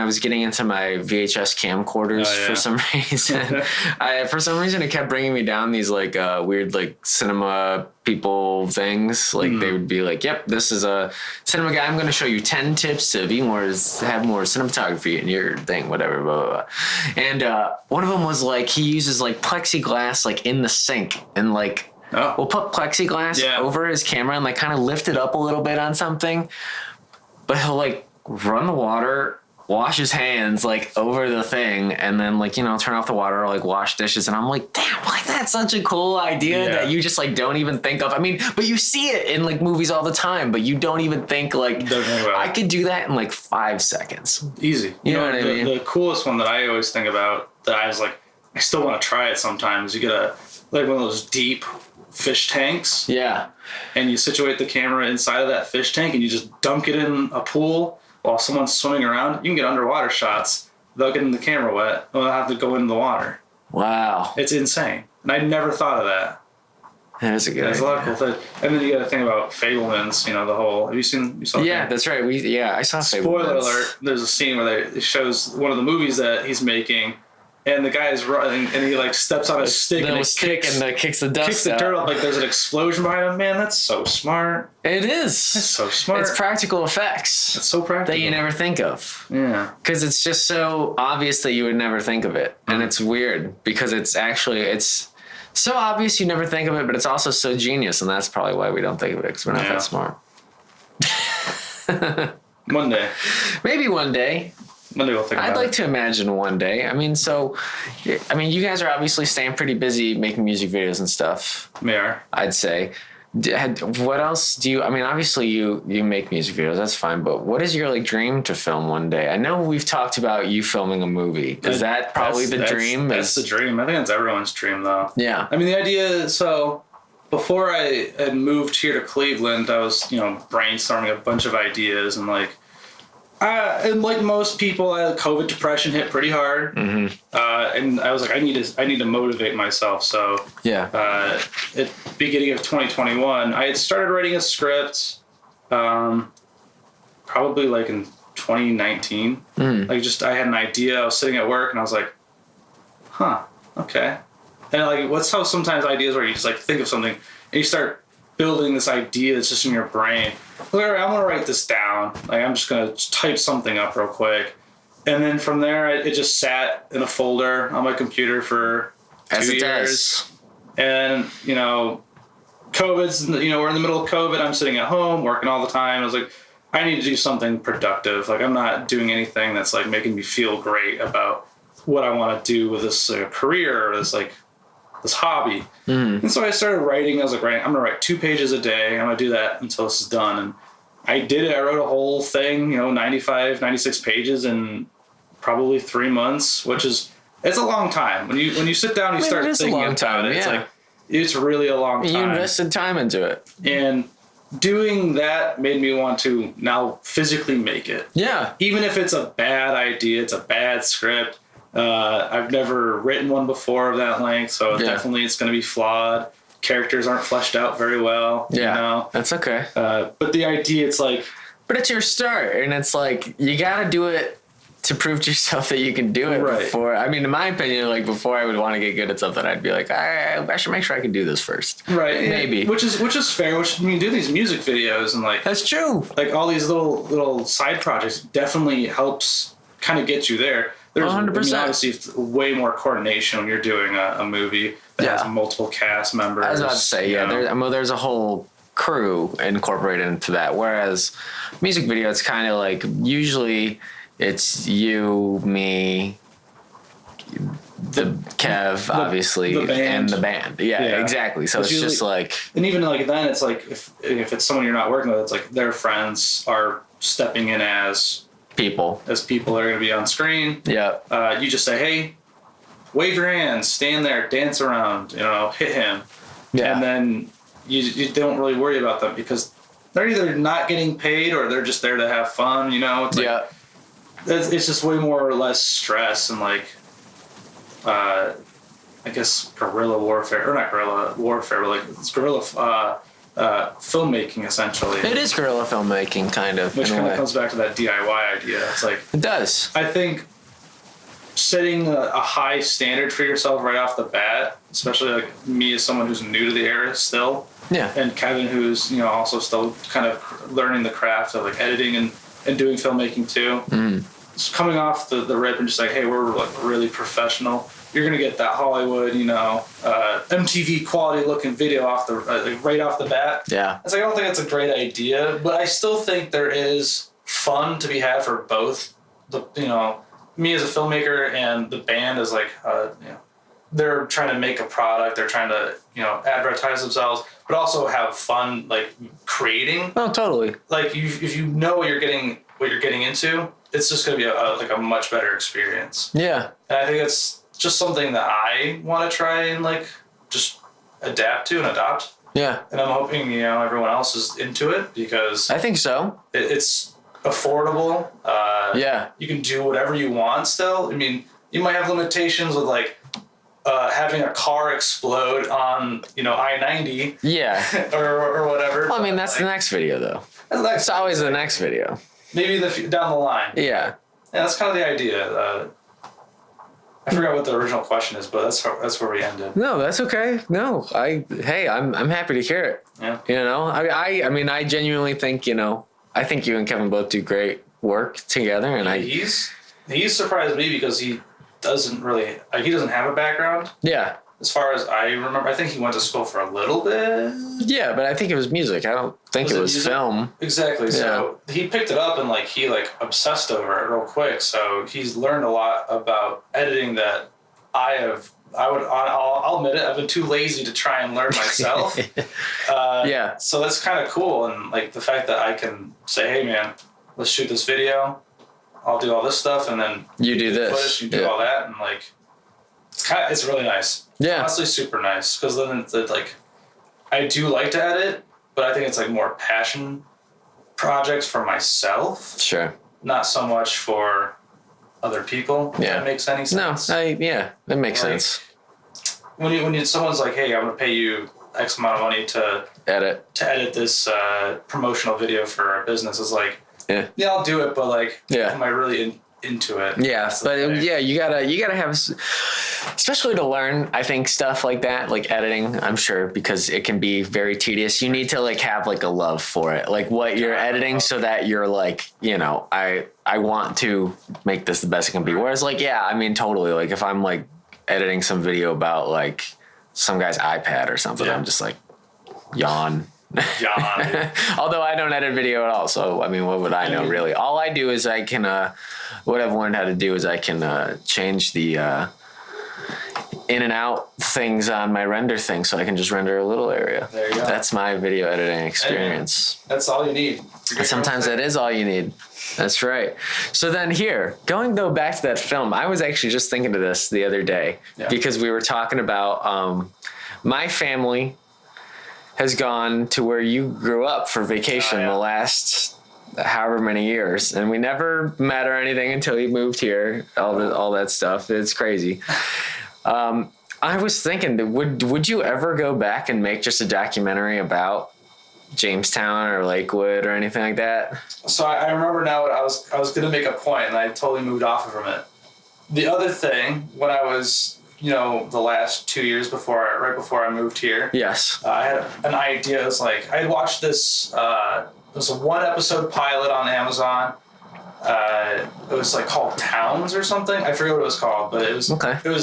was getting into my VHS camcorders for some reason, for some reason it kept bringing me down these like weird like cinema people things. Like they would be like, yep, this is a cinema guy. I'm going to show you 10 tips to have more cinematography in your thing, whatever, blah, blah, blah. And one of them was like, he uses like plexiglass like in the sink and like, we'll put plexiglass over his camera and like kind of lift it up a little bit on something, but he'll like run the water, wash his hands like over the thing, and then like turn off the water or like wash dishes. And I'm like, damn, like that's such a cool idea that you just like don't even think of. I mean, but you see it in like movies all the time, but you don't even think like I could do that in like 5 seconds. Easy. You know what I mean? The coolest one that I always think about that I was like, I still want to try it sometimes. You get one of those deep fish tanks. Yeah. And you situate the camera inside of that fish tank and you just dunk it in a pool while someone's swimming around. You can get underwater shots without getting the camera wet. They'll have to go into the water. Wow. It's insane. And I never thought of that. That's a good idea. There's a lot of cool things. And then you got to think about Fabelmans, the whole... Have you saw Yeah, that's right. I saw Fabelmans. Spoiler alert, there's a scene where it shows one of the movies that he's making, and the guy is running, and he like steps on a stick and it kicks the dust kicks the dirt out. Like there's an explosion behind him. Man, that's so smart. It is. That's so smart. It's practical effects. It's so practical that you never think of. Yeah. Because it's just so obvious that you would never think of it, and it's weird because it's so obvious you never think of it, but it's also so genius, and that's probably why we don't think of it because we're not that smart. One day. Maybe one day. I'd like to imagine one day. I mean, you guys are obviously staying pretty busy making music videos and stuff. We are. I'd say. What else do you... I mean, obviously you make music videos. That's fine. But what is your like dream to film one day? I know we've talked about you filming a movie. Is that probably the dream? That's the dream. I think that's everyone's dream, though. Yeah. I mean, the idea... So, before I had moved here to Cleveland, I was, brainstorming a bunch of ideas and like... and like most people, COVID depression hit pretty hard, and I was like, I need to motivate myself. So at beginning of 2021, I had started writing a script, probably like in 2019. Like I had an idea. I was sitting at work and I was like, okay. And like, what's how sometimes ideas where you just like think of something and you start building this idea that's just in your brain. Like, all right, I'm gonna write this down. Like, I'm just gonna type something up real quick, and then from there, it just sat in a folder on my computer for 2 years. And COVID's. We're in the middle of COVID. I'm sitting at home working all the time. I was like, I need to do something productive. Like, I'm not doing anything that's like making me feel great about what I want to do with this career or this hobby. And so I started writing. I was like, right, I'm gonna write 2 pages a day. I'm gonna do that until this is done. And I did it. I wrote a whole thing, 96 pages in probably 3 months, it's a long time. When you sit down and you start thinking about it, it's like, it's really a long time. You invested time into it. And doing that made me want to now physically make it. Yeah. Even if it's a bad idea, it's a bad script. I've never written one before of that length, so definitely it's going to be flawed. Characters aren't fleshed out very well. Yeah, that's okay. But the idea, it's like... But it's your start, and it's like, you got to do it to prove to yourself that you can do it before. I mean, in my opinion, like before I would want to get good at something, I'd be like, I should make sure I can do this first. Right. Maybe. Which is fair. Which, I mean, do these music videos and like that's true. Like all these little side projects definitely helps kind of get you there. There's 100%. I mean, obviously it's way more coordination when you're doing a movie that has multiple cast members. I was about to say, there's a whole crew incorporated into that. Whereas music video, it's kind of like usually it's you, me, the Kev, obviously, and the band. Yeah, exactly. So it's usually, just like, and even like then it's like if it's someone you're not working with, it's like their friends are stepping in as people that are going to be on screen. Yeah. You just say, hey, wave your hands, stand there, dance around, hit him. Yeah. And then you don't really worry about them because they're either not getting paid or they're just there to have fun. It's like, it's just way more or less stress and like, I guess guerrilla warfare, or not guerrilla warfare, but like it's guerrilla filmmaking essentially. It is guerrilla filmmaking, kind of. Which kind of comes back to that DIY idea. It's like it does. I think setting a high standard for yourself right off the bat, especially like me as someone who's new to the era still. Yeah. And Kevin, who's also still kind of learning the craft of like editing and doing filmmaking too. Just coming off the rip and just like, hey, we're like really professional. You're gonna get that Hollywood, MTV quality looking video off the right off the bat. Yeah. It's like I don't think that's a great idea, but I still think there is fun to be had for both. Me as a filmmaker and the band is like, they're trying to make a product. They're trying to, advertise themselves, but also have fun, like creating. Oh, totally. Like if you know what you're getting into, it's just going to be a much better experience. Yeah. And I think it's just something that I want to try and like just adapt to and adopt. Yeah. And I'm hoping, everyone else is into it because I think so. It's affordable. Yeah. You can do whatever you want still. I mean, you might have limitations with like having a car explode on, I-90. Yeah. or whatever. Well, I mean, that's the next video though. It's always the next video. Maybe down the line. Yeah. Yeah, that's kind of the idea. I forgot what the original question is, but that's where we ended. No, that's okay. No, I'm happy to hear it. Yeah. I mean, I genuinely think, I think you and Kevin both do great work together, and he's surprised me because he doesn't have a background. Yeah. As far as I remember, I think he went to school for a little bit. Yeah, but I think it was music. I don't think it was film. Exactly. Yeah. So he picked it up and he obsessed over it real quick. So he's learned a lot about editing that I'll admit it, I've been too lazy to try and learn myself. Yeah. So that's kind of cool. And the fact that I can say, hey man, let's shoot this video. I'll do all this stuff. And then you do this, footage, you do all that. And it's really nice. Yeah. Honestly, super nice. Because then it's I do like to edit, but I think it's more passion projects for myself. Sure. Not so much for other people. If that makes any sense. No, that makes sense. When someone's like, hey, I'm going to pay you X amount of money to edit this promotional video for our business, it's yeah, I'll do it, but am I really into it? Yeah, but you gotta have, especially to learn, I think, stuff like that, like editing, I'm sure, because it can be very tedious. You need to have a love for it, what you're editing, so that you're I want to make this the best it can be. Whereas I mean, totally, if I'm editing some video about some guy's iPad or something, I'm just yawn. Although I don't edit video at all, so I mean, what would I know really? All I do is I can what I've learned how to do is I can change the in and out things on my render thing, so I can just render a little area. There you go. That's my video editing experience. That's all you need. Sometimes that is all you need. That's right. So then going back to that film, I was actually just thinking of this the other day because we were talking about my family has gone to where you grew up for vacation the last however many years, and we never met or anything until you moved here. All that stuff. It's crazy. I was thinking, would you ever go back and make just a documentary about Jamestown or Lakewood or anything like that? So I remember now what I was going to make a point, and I totally moved off from it. The other thing, when I was, the last 2 years right before I moved here. Yes. I had an idea. It was like, I had watched this, it was a 1-episode pilot on Amazon. It was like called Towns or something. I forget what it was called, but it was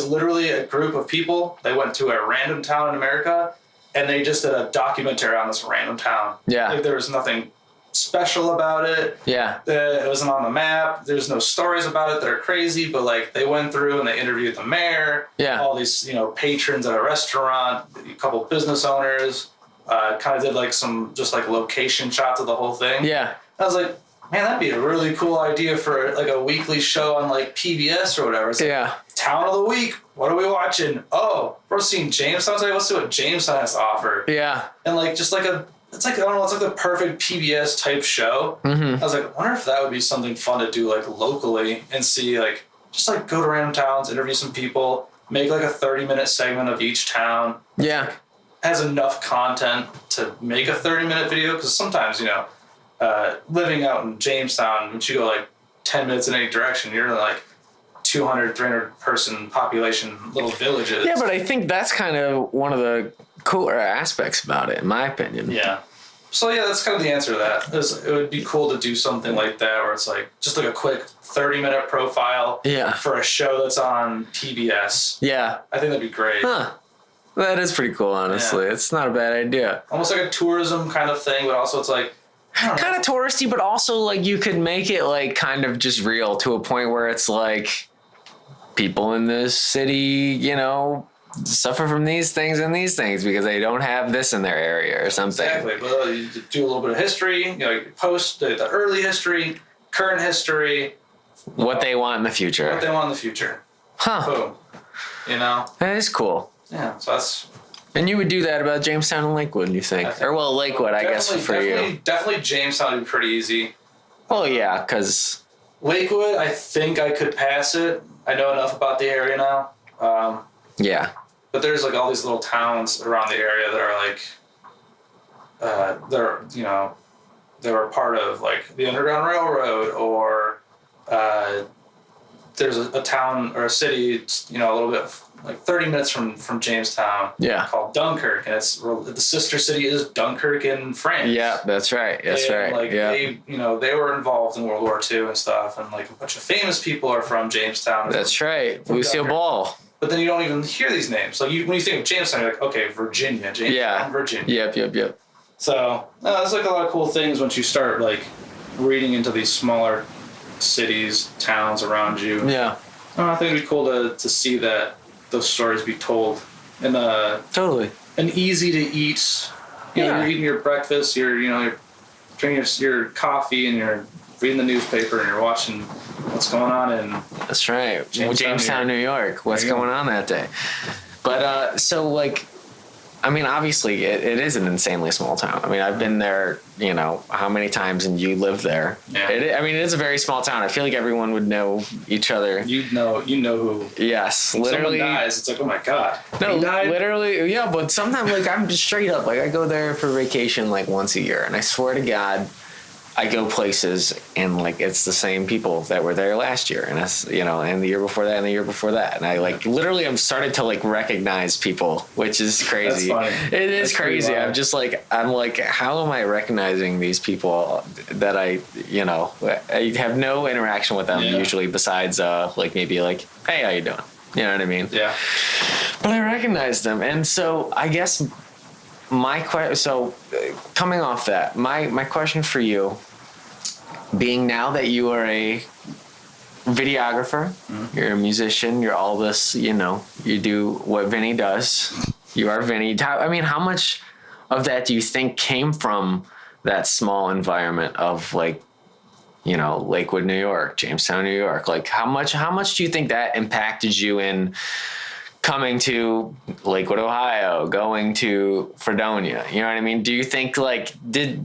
literally a group of people. They went to a random town in America, and they just did a documentary on this random town. Yeah. Like, there was nothing special about it. Yeah. It wasn't on the map. There's no stories about it that are crazy, but like they went through and they interviewed the mayor. Yeah. All these, patrons at a restaurant, a couple business owners, kind of did like some just like location shots of the whole thing. Yeah. I was like, man, that'd be a really cool idea for like a weekly show on like PBS or whatever. It's like, Town of the week. What are we watching? Oh, we're seeing Jamestown today. Let's see what Jamestown has to offer. Yeah. And like just like it's like, I don't know, it's like the perfect PBS type show. Mm-hmm. I was like, I wonder if that would be something fun to do like locally and see like, just like go to random towns, interview some people, make like a 30-minute segment of each town. Yeah. Has enough content to make a 30-minute video, because sometimes, living out in Jamestown, once you go like 10 minutes in any direction, you're in like 200, 300 person population little villages. Yeah, but I think that's kind of one of the cooler aspects about it, in my opinion. Yeah. So yeah, that's kind of the answer to that. It would be cool to do something like that where it's like just like a quick 30-minute profile for a show that's on PBS. Yeah. I think that'd be great. Huh. That is pretty cool, honestly. Yeah. It's not a bad idea. Almost like a tourism kind of thing, but also it's like, kind of touristy, but also like you could make it like kind of just real to a point where it's like people in this city, suffer from these things and these things because they don't have this in their area or something. Exactly. But you do a little bit of history, you post the early history, current history. What they want in the future. What they want in the future. Huh. Boom. That is cool. Yeah, so that's... And you would do that about Jamestown and Lakewood, you think? Lakewood, I guess, for you. Definitely Jamestown would be pretty easy. Well, yeah, because... Lakewood, I think I could pass it. I know enough about the area now. Yeah. But there's like all these little towns around the area that are like, they were part of like the Underground Railroad, or there's a town or a city, a little bit like 30 minutes from Jamestown. Yeah. Called Dunkirk, and the sister city is Dunkirk in France. Yeah, that's right. That's right. Like they were involved in World War II and stuff, and like a bunch of famous people are from Jamestown. That's right. Lucille Ball. But then you don't even hear these names. Like when you think of Jamestown, you're like, okay, Virginia, Virginia. Yep. So there's like a lot of cool things once you start like reading into these smaller cities, towns around you. Yeah. I think it'd be cool to see those stories be told in totally an easy to eat. You're eating your breakfast. You're drinking your coffee, and you're reading the newspaper, and you're watching what's going on in... That's right. Jamestown, New York. What's going on that day? But, so, like, I mean, obviously, it is an insanely small town. I mean, I've been there, how many times, and you live there. Yeah. It is a very small town. I feel like everyone would know each other. You know who. Yes, when literally. Someone dies, it's like, oh my God. No, literally, yeah, but sometimes, like, I'm just straight up, like, I go there for vacation, like, once a year, and I swear to God, I go places and like it's the same people that were there last year, and that's and the year before that and the year before that, and I like literally I'm started to like recognize people, which is crazy. That's funny. It is crazy. I'm like, how am I recognizing these people that I have no interaction with them usually besides like maybe like, hey, how you doing? You know what I mean? Yeah. But I recognize them, and so I guess. Coming off that, my question for you, being now that you are a videographer, you're a musician, you're all this, you do what Vinny does. You are Vinny. I mean, how much of that do you think came from that small environment of like, Lakewood, New York, Jamestown, New York? Like, how much do you think that impacted you in coming to Lakewood, Ohio, going to Fredonia? You know what I mean? Do you think like, did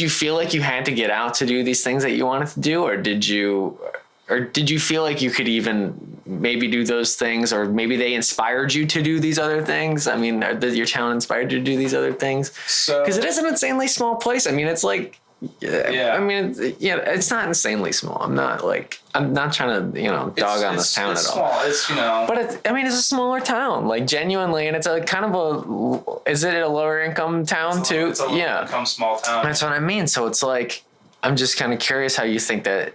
you feel like you had to get out to do these things that you wanted to do? Or did you feel like you could even maybe do those things, or maybe they inspired you to do these other things? I mean, your town inspired you to do these other things? So, because it is an insanely small place. I mean, it's like, yeah. I mean, it's not insanely small. I'm not trying to, dog on this town at all. Small. It's, But it's a smaller town, like genuinely, and it's a kind of is it a lower income town too? It's a lower income small town. That's what I mean. So it's like, I'm just kind of curious how you think that,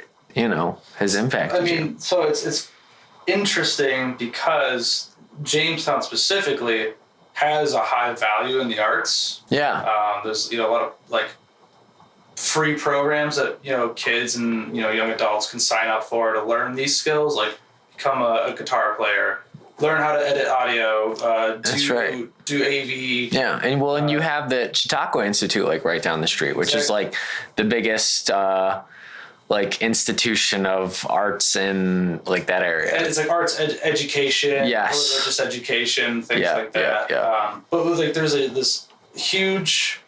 has impacted you. So it's interesting because Jamestown specifically has a high value in the arts. Yeah. There's, a lot of like free programs that, kids and, young adults can sign up for to learn these skills, like become a guitar player, learn how to edit audio, do AV. Yeah. And you have the Chautauqua Institute, like right down the street, which is like the biggest, like institution of arts in like that area. And it's like arts education, yes, religious education, things like that. But like there's this huge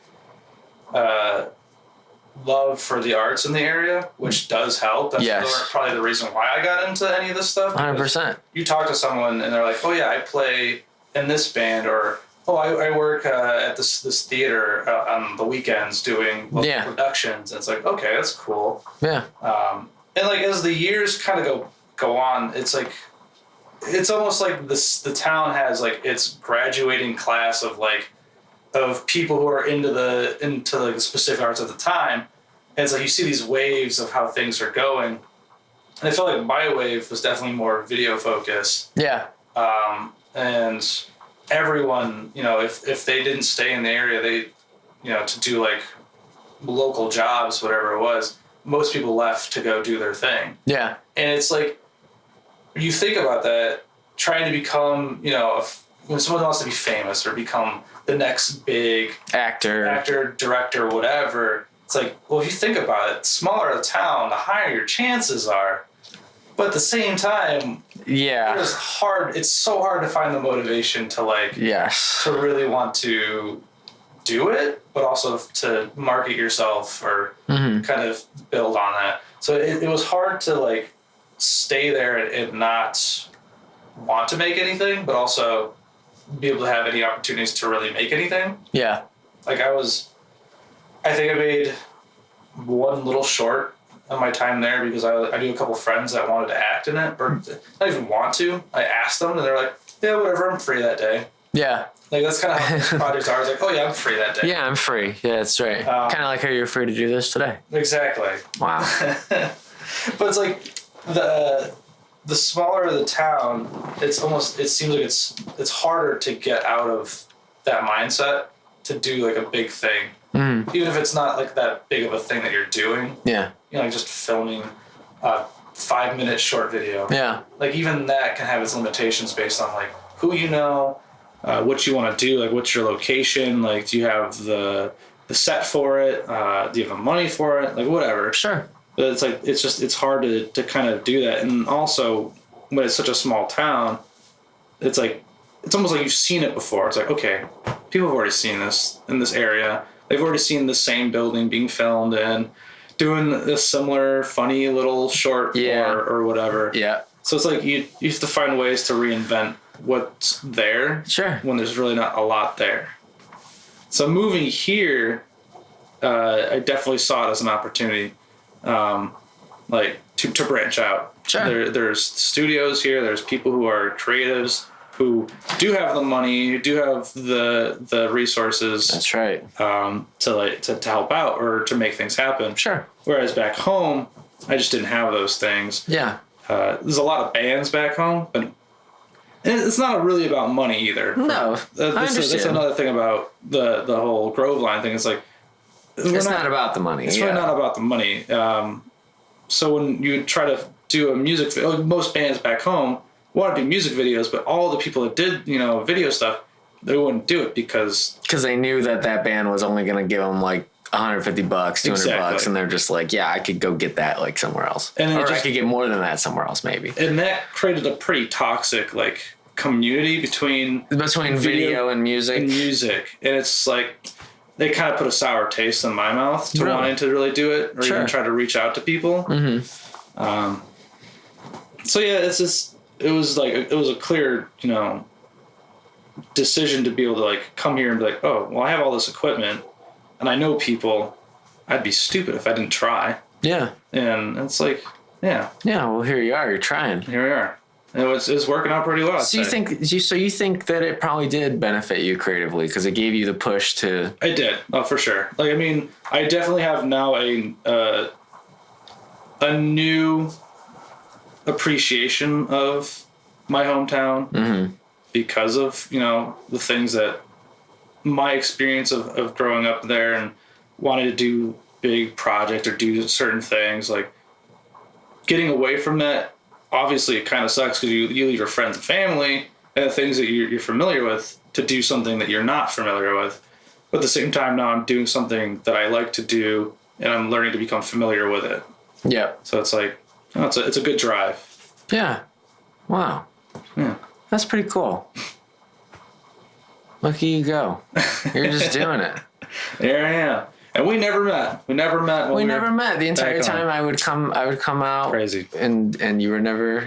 love for the arts in the area, which does help. That's probably the reason why I got into any of this stuff. 100%. You talk to someone and they're like, "Oh yeah, I play in this band," or "Oh, I work at this theater on the weekends doing local productions." And it's like, okay, that's cool. Yeah. And like as the years kind of go on, it's like it's almost like the town has like its graduating class of people who are into the specific arts at the time. And it's like you see these waves of how things are going. And I feel like my wave was definitely more video focused. Yeah. And everyone, if they didn't stay in the area, they, to do like local jobs, whatever it was, most people left to go do their thing. Yeah. And it's like, you think about that, trying to become, when someone wants to be famous or become the next big actor, director, whatever, it's like, well, if you think about it, the smaller the town, the higher your chances are. But at the same time, it's so hard to find the motivation to to really want to do it, but also to market yourself or kind of build on that. So it was hard to stay there and not want to make anything, but also be able to have any opportunities to really make anything. Yeah. I think I made one little short on my time there because I knew a couple friends that wanted to act in it, or not even want to. I asked them and they're like, yeah, whatever, I'm free that day. Yeah. That's kind of how these projects are. I was like, oh yeah, I'm free that day. Yeah, I'm free. Yeah, that's right. Kind of like how you're free to do this today. Exactly. Wow. But it's like the smaller the town, it seems like it's harder to get out of that mindset to do a big thing. Even if it's not that big of a thing that you're doing. Yeah. Just filming a 5-minute short video. Yeah. Even that can have its limitations based on who you know, what you want to do, what's your location, do you have the set for it, do you have the money for it, whatever. Sure. But it's hard to kind of do that. And also when it's such a small town, it's almost like you've seen it before. It's okay, people have already seen this in this area. They've already seen the same building being filmed and doing a similar funny little short or whatever. Yeah. So it's you have to find ways to reinvent what's there. Sure. When there's really not a lot there. So moving here, I definitely saw it as an opportunity, to branch out. Sure. There's studios here. There's people who are creatives who do have the money, who do have the resources. That's right. To help out or to make things happen. Sure. Whereas back home, I just didn't have those things. Yeah. There's a lot of bands back home, but it's not really about money either. No, I understand. That's another thing about the whole Groveline thing. It's it's not about the money. It's really not about the money. So when you try to do a music video, most bands back home want to do music videos, but all the people that did, video stuff, they wouldn't do it because they knew that band was only going to give them $150, $200, and they're just I could go get that somewhere else, and I could get more than that somewhere else maybe. And that created a pretty toxic community between video and music. And it's they kind of put a sour taste in my mouth to wanting to really do it, or even try to reach out to people. Mm-hmm. So yeah, it's just it was a clear, decision to be able to like come here and be like, oh, well, I have all this equipment and I know people. I'd be stupid if I didn't try. Yeah. And it's like, yeah. Yeah. Well, here you are. You're trying. Here we are. And it's working out pretty well. So you think that it probably did benefit you creatively because it gave you the push to. It did. Oh, for sure. Like, I mean, I definitely have now a new appreciation of my hometown because of, the things that my experience of growing up there and wanting to do big projects or do certain things, like getting away from that. Obviously, it kind of sucks because you leave your friends and family and the things that you're familiar with to do something that you're not familiar with. But at the same time, now I'm doing something that I like to do, and I'm learning to become familiar with it. Yeah. So it's like, it's a good drive. Yeah. Wow. Yeah. That's pretty cool. Look at you go. You're just doing it. There I am. And we never met. We never met. The entire time I would come out. Crazy. And you were never,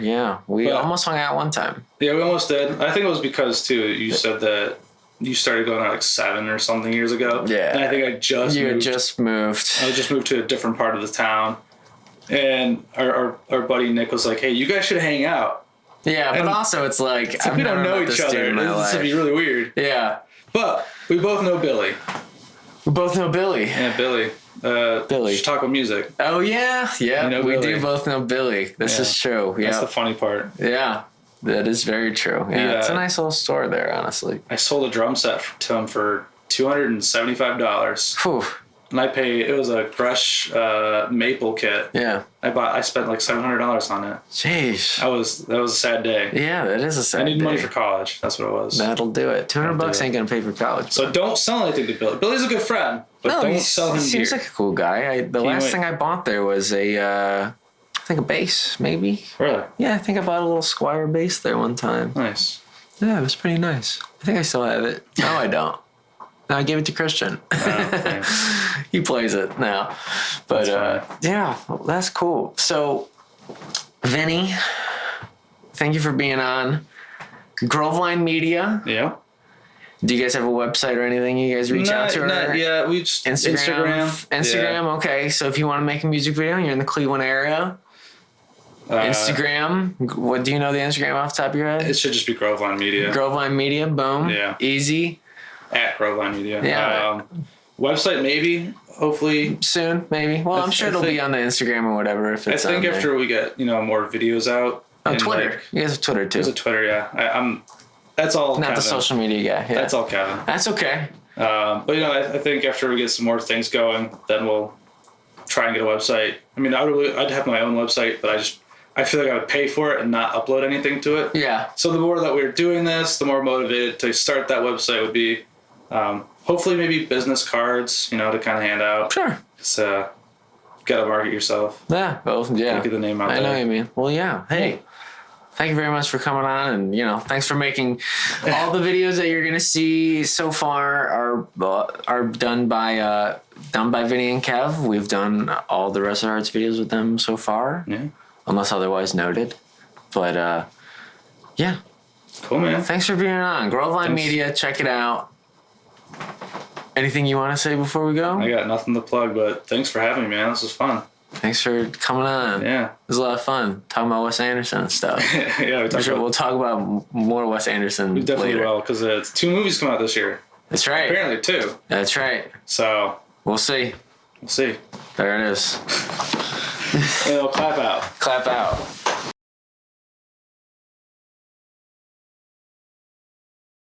We almost hung out one time. Yeah, we almost did. I think it was because, too, you said that you started going out like 7 or something years ago. Yeah. And I think I just moved. You just moved. I just moved to a different part of the town. And our buddy Nick was like, hey, you guys should hang out. Yeah, but also it's like we don't know each other. This would be really weird. Yeah. But we both know Billy. We both know Billy. Yeah, Billy. Billy. Chicago music. Oh, yeah. Yeah, we do both know Billy. This is true. Yeah. That's the funny part. Yeah, that is very true. Yeah, it's a nice little store there, honestly. I sold a drum set to him for $275. Whew. And it was a Grush maple kit. Yeah. I spent like $700 on it. Jeez. That was a sad day. Yeah, that is a sad day. I need money for college. That's what it was. That'll do it. $200 ain't gonna pay for college. So don't sell anything to Billy. Billy's a good friend, but don't sell him he seems like a cool guy. The last thing I bought there was I think a bass, maybe. Really? Yeah, I think I bought a little Squire bass there one time. Nice. Yeah, it was pretty nice. I think I still have it. No, I don't. No, I gave it to Christian. Okay. He plays it now. But that's cool. So, Vinny, thank you for being on. Groveline Media. Yeah. Do you guys have a website or anything you guys reach out to? Yeah, we just Instagram. Yeah. Okay. So if you want to make a music video and you're in the Cleveland area, Instagram. What do you know the Instagram off the top of your head? It should just be Groveline Media. Groveline Media. Boom. Yeah. Easy. At Groveline Media. Yeah. Website maybe. Hopefully soon. Maybe. Well, I'm sure it'll be on the Instagram or whatever. If it's. I think after we get more videos out. Oh, Twitter. Like, you guys have Twitter too. There's a Twitter. Yeah. I'm. That's all. Not Kevin. The social media guy. Yeah. That's all Kevin. That's okay. But I think after we get some more things going, then we'll try and get a website. I mean, I'd have my own website, but I feel like I would pay for it and not upload anything to it. Yeah. So the more that we're doing this, the more motivated to start that website would be. Hopefully maybe business cards, to kind of hand out. Sure. So, gotta market yourself. Yeah. Well, yeah. Get the name out there. I know what you mean. Well, yeah. Hey, thank you very much for coming on, and thanks for making all the videos that you're gonna see so far are done by Vinny and Kev. We've done all the Wrestle Hearts videos with them so far. Yeah. Unless otherwise noted, but yeah. Cool, man. Thanks for being on Groveline Media. Check it out. Anything you want to say before we go? I got nothing to plug, but thanks for having me, man. This was fun. Thanks for coming on. Yeah. It was a lot of fun talking about Wes Anderson and stuff. Yeah, we'll talk about more Wes Anderson we definitely later. will, because it's 2 movies come out this year. That's right. Apparently 2. That's right. So. We'll see. We'll see. There it is. And it'll clap out. Clap out.